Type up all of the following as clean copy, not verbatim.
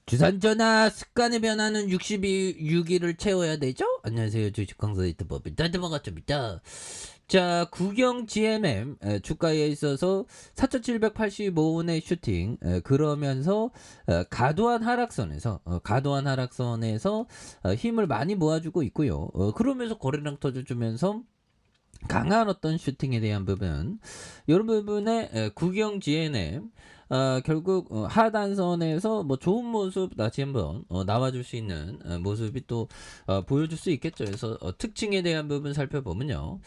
주산전화 습관의 변화는 62일을 채워야 되죠? 안녕하세요. 주식강사이트법인 다드먹었습니다. 자, 국영 GMM 주가에 있어서 4,785원의 슈팅 그러면서 과도한 하락선에서 힘을 많이 모아주고 있고요. 그러면서 거래량 터져주면서 강한 어떤 슈팅에 대한 부분, 이런 부분에 국영 GNM 결국 하단선에서 뭐 좋은 모습 다시 한번 나와줄 수 있는 모습이 또 보여줄 수 있겠죠. 그래서 특징에 대한 부분 살펴보면요.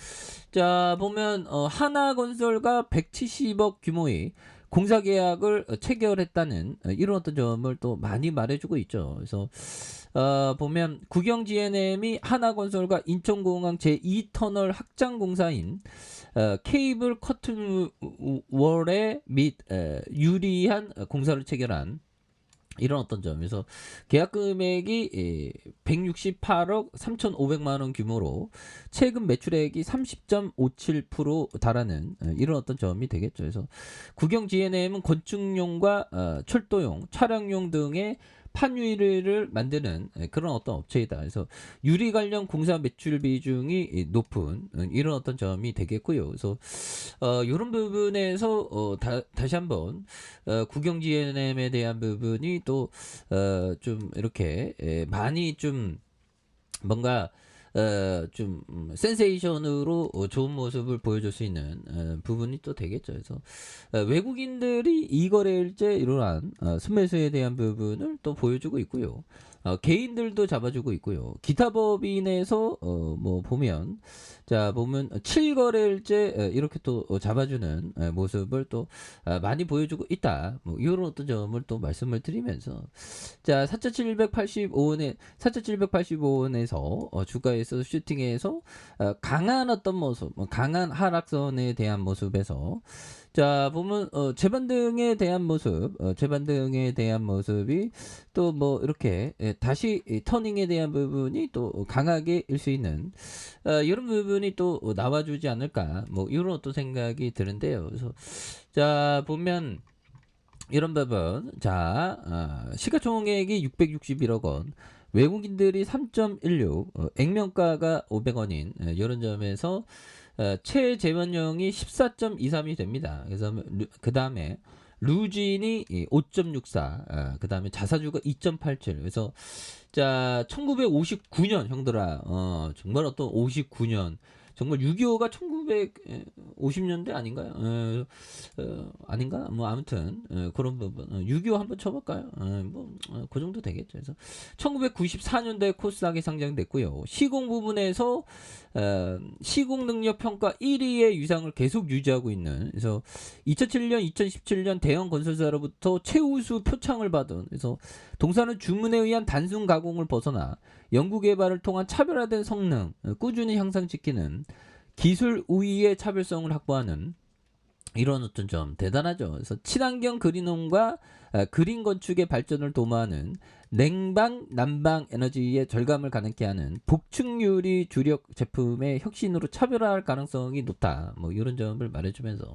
자, 보면 하나건설과 170억 규모의 공사 계약을 체결했다는 이런 어떤 점을 또 많이 말해주고 있죠. 그래서 보면 국영 GNM이 하나건설과 인천공항 제2터널 확장 공사인 케이블 커튼월의 및 유리한 공사를 체결한 이런 어떤 점에서 계약 금액이 168억 3,500만 원 규모로 최근 매출액이 30.57% 달하는 이런 어떤 점이 되겠죠. 그래서 국영 GNM은 건축용과 철도용, 차량용 등의 판유리를 만드는 그런 어떤 업체이다. 그래서 유리 관련 공사 매출 비중이 높은 이런 어떤 점이 되겠고요. 그래서 이런 부분에서 다시 한번 국영 GNM에 대한 부분이 또 좀 이렇게 많이 좀 뭔가 좀 센세이션으로 좋은 모습을 보여줄 수 있는 부분이 또 되겠죠. 그래서 외국인들이 이거래일제 이러한 순매수에 대한 부분을 또 보여주고 있고요. 개인들도 잡아주고 있고요. 기타 법인에서 뭐 보면 자 보면 7거래일제 이렇게 또 잡아주는 모습을 또 많이 보여주고 있다. 뭐 이런 어떤 점을 또 말씀을 드리면서 자 4,785원에서 주가에서 슈팅에서 강한 어떤 모습, 강한 하락선에 대한 모습에서 자 보면 재반등에 대한 모습이 또 뭐 이렇게 다시 터닝에 대한 부분이 또 강하게 일 수 있는 이런 부분이 또 나와주지 않을까 뭐 이런 어떤 생각이 드는데요. 그래서 자 보면 이런 부분 시가총액이 661억 원, 외국인들이 3.16, 액면가가 500원인 이런 점에서 최재원령이 14.23이 됩니다. 그래서 그 다음에 루진이 5.64, 그 다음에 자사주가 2.87. 그래서 자 1959년 형들아, 정말 어떤 59년. 정말 6.25가 1950년대 아닌가요? 아닌가? 뭐 아무튼 그런 부분 6.25 한번 쳐볼까요? 그 정도 되겠죠. 그래서 1994년도에 코스닥이 상장됐고요. 시공 부분에서 시공 능력 평가 1위의 위상을 계속 유지하고 있는 그래서 2007년, 2017년 대형 건설사로부터 최우수 표창을 받은 그래서 동사는 주문에 의한 단순 가공을 벗어나 연구 개발을 통한 차별화된 성능 꾸준히 향상시키는 기술 우위의 차별성을 확보하는 이런 어떤 점 대단하죠. 그래서 친환경 그린홈과 그린 건축의 발전을 도모하는 냉방, 난방 에너지의 절감을 가능케 하는 복층유리 주력 제품의 혁신으로 차별화할 가능성이 높다. 뭐 이런 점을 말해주면서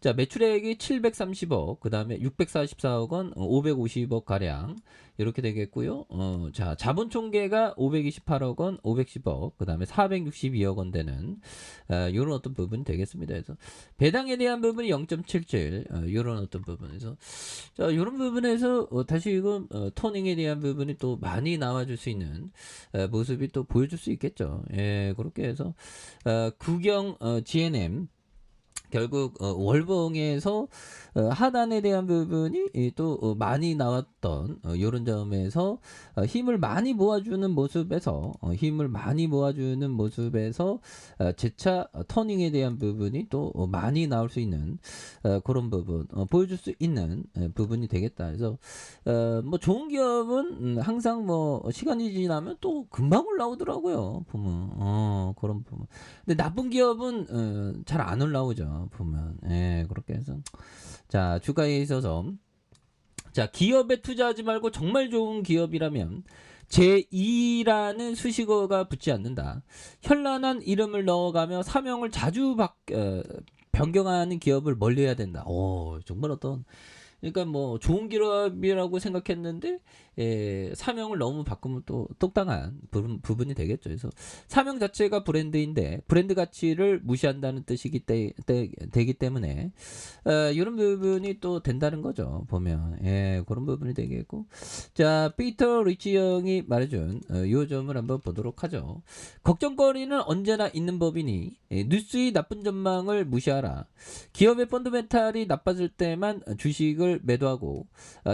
자 매출액이 730억, 그 다음에 644억 원, 550억 가량 이렇게 되겠고요. 자 자본 총계가 528억 원, 510억, 그 다음에 462억 원 되는 이런 어떤 부분 되겠습니다. 그래서 배당에 대한 부분이 0.77 이런 어떤 부분에서 자 이런 부분에서 다시 이건 토닝에 대한 부분이 또 많이 나와줄 수 있는 모습이 또 보여줄 수 있겠죠. 예, 그렇게 해서 국영 GNM 결국 월봉에서 하단에 대한 부분이 또 많이 나왔던 이런 점에서 힘을 많이 모아주는 모습에서 재차 터닝에 대한 부분이 또 많이 나올 수 있는 그런 부분 보여줄 수 있는 부분이 되겠다. 그래서 뭐 좋은 기업은 항상 뭐 시간이 지나면 또 금방 올라오더라고요. 보면 그런 부분. 근데 나쁜 기업은 잘 안 올라오죠. 보면 예, 그렇게 해서 자 주가에 있어서 자 기업에 투자하지 말고 정말 좋은 기업이라면 제2라는 수식어가 붙지 않는다. 현란한 이름을 넣어가며 사명을 자주 변경하는 기업을 멀리해야 된다. 오, 정말 어떤 그러니까 뭐 좋은 기업이라고 생각했는데 사명을 너무 바꾸면 또 똑당한 부분이 되겠죠. 그래서 사명 자체가 브랜드인데 브랜드 가치를 무시한다는 뜻이기 되기 때문에 이런 부분이 또 된다는 거죠. 보면 그런 부분이 되겠고, 자 피터 리치 형이 말해준 요 점을 한번 보도록 하죠. 걱정거리는 언제나 있는 법이니 뉴스의 나쁜 전망을 무시하라. 기업의 펀드멘탈이 나빠질 때만 주식을 매도하고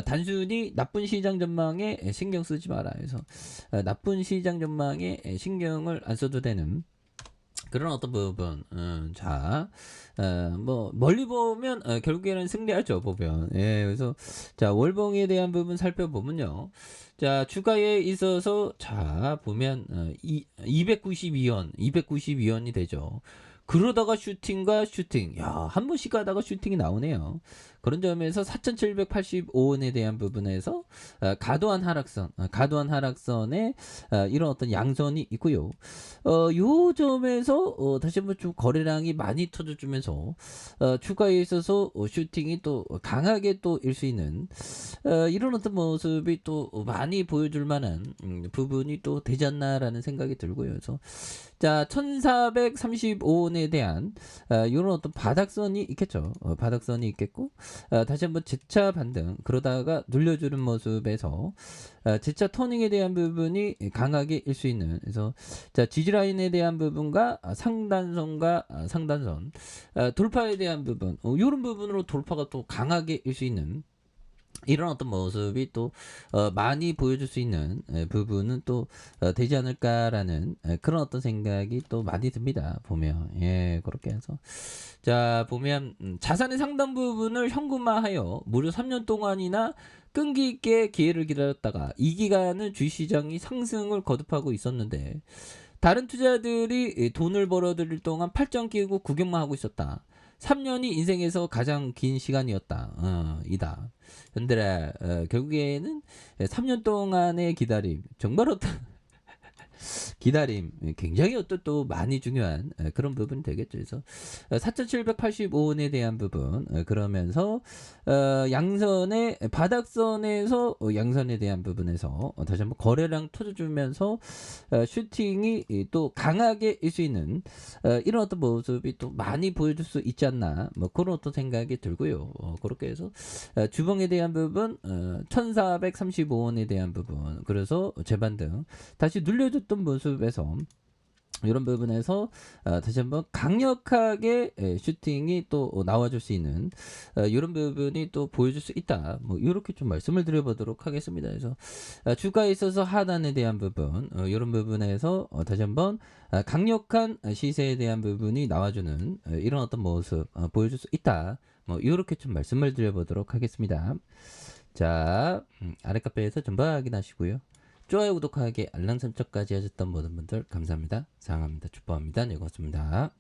단순히 나쁜 시장 전망에 신경 쓰지 마라. 그래서 나쁜 시장 전망에 신경을 안 써도 되는 그런 어떤 부분. 뭐 멀리 보면 결국에는 승리하죠. 보면. 그래서 자 월봉에 대한 부분 살펴보면요. 자 주가에 있어서 자 보면 292원이 되죠. 그러다가 슈팅과 슈팅, 한 번씩 가다가 슈팅이 나오네요. 그런 점에서 4,785원에 대한 부분에서 과도한 하락선에 이런 어떤 양선이 있고요. 요 점에서 다시 한번 좀 거래량이 많이 터져주면서 주가에 있어서 슈팅이 또 강하게 또 일 수 있는 이런 어떤 모습이 또 많이 보여줄 만한 부분이 또 되지 않나라는 생각이 들고요. 그래서 자 1435원에 대한 이런 어떤 바닥선이 있겠죠. 바닥선이 있겠고 다시 한번 재차 반등 그러다가 눌려주는 모습에서 재차 터닝에 대한 부분이 강하게 일 수 있는, 그래서 자 지지라인에 대한 부분과 상단선과 상단선 돌파에 대한 부분 이런 부분으로 돌파가 또 강하게 일 수 있는 이런 어떤 모습이 또 많이 보여줄 수 있는 부분은 또 되지 않을까라는 그런 어떤 생각이 또 많이 듭니다. 보면 그렇게 해서 자 보면 자산의 상당 부분을 현금화하여 무려 3년 동안이나 끈기 있게 기회를 기다렸다가 이 기간은 주식시장이 상승을 거듭하고 있었는데 다른 투자들이 돈을 벌어들일 동안 팔짱 끼고 구경만 하고 있었다. 3년이 인생에서 가장 긴 시간이었다. 이다. 현들아, 결국에는 3년 동안의 기다림, 정말 어떤 기다림, 굉장히 어떤 또 많이 중요한 그런 부분이 되겠죠. 그래서 4,785원에 대한 부분, 그러면서 양선의 바닥선에서 양선에 대한 부분에서 다시 한번 거래량 터져주면서 슈팅이 또 강하게 일 수 있는 이런 어떤 모습이 또 많이 보여줄 수 있지 않나, 뭐 그런 어떤 생각이 들고요. 그렇게 해서 주봉에 대한 부분 1435원에 대한 부분, 그래서 재반등 다시 눌려줬던 모습에서 이런 부분에서 다시 한번 강력하게 슈팅이 또 나와줄 수 있는 이런 부분이 또 보여줄 수 있다. 뭐 이렇게 좀 말씀을 드려보도록 하겠습니다. 그래서 주가에 있어서 하단에 대한 부분 이런 부분에서 다시 한번 강력한 시세에 대한 부분이 나와주는 이런 어떤 모습 보여줄 수 있다. 뭐 이렇게 좀 말씀을 드려보도록 하겠습니다. 자 아래 카페에서 전부 확인하시고요. 좋아요, 구독하기, 알람 설정까지 하셨던 모든 분들 감사합니다. 사랑합니다. 축복합니다. 네, 고맙습니다.